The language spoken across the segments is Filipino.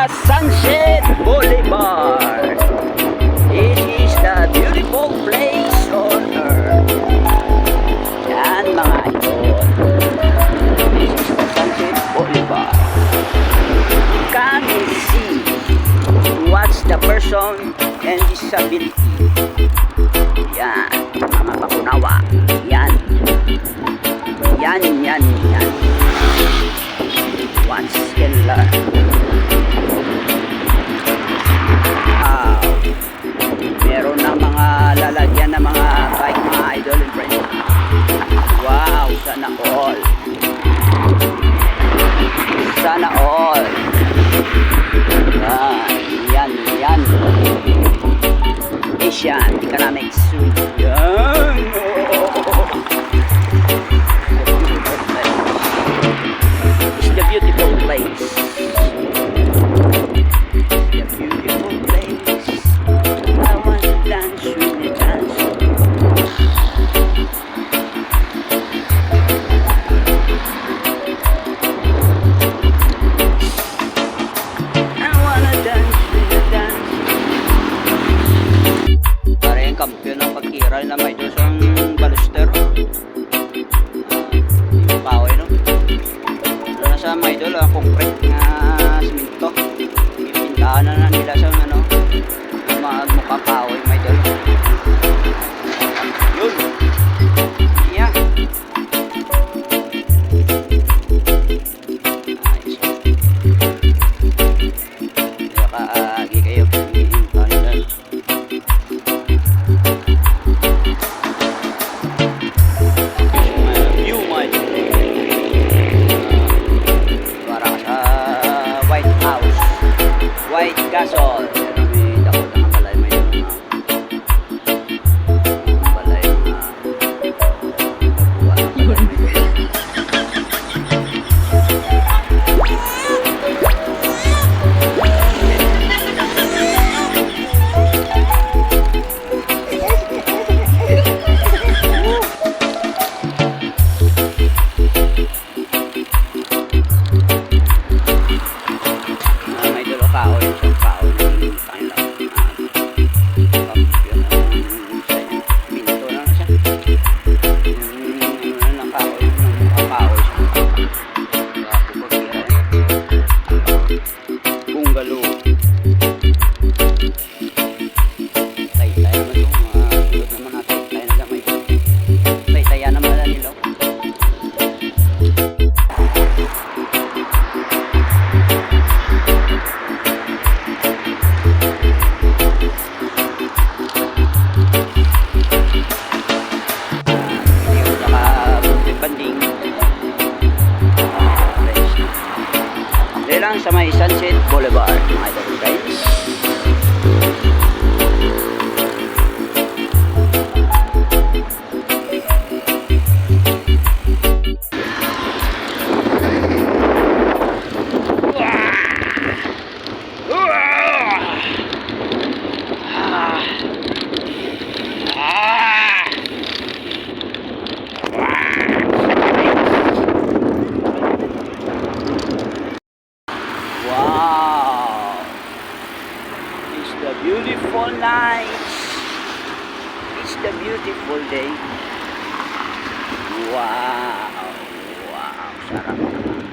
the Sunset Boulevard. This is the beautiful place on earth. Yan mga idol. This is the Sunset Boulevard. Come and see what's the person and disability. Yan, mga bakunawa. Yan. Yan. Once can learn. Meron na mga lalagyan na mga bike, mga idol and friends. Wow, sana all. Sana all. Yan. Asian Economic Suite. Yan. It's the beautiful place. The beautiful place. I want to dance with the dance. I wanna dance with the dance. Parang kampiyon ng pagkiray na may dosang baluster. Yung paway, no? Sa mga idol, concrete nga simento. Pintahan na nila sa ano, mukhang kahoy mga idol. Yun. Yeah. Ayos. Nakaagi kayo. White Castle. May dako na balay, may balay, lang sa may Sunset Boulevard, mga idol friends. Wow, it's the beautiful night. It's the beautiful day. Wow, sarap naman.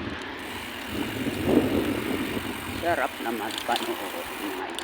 Sarap naman panoorin.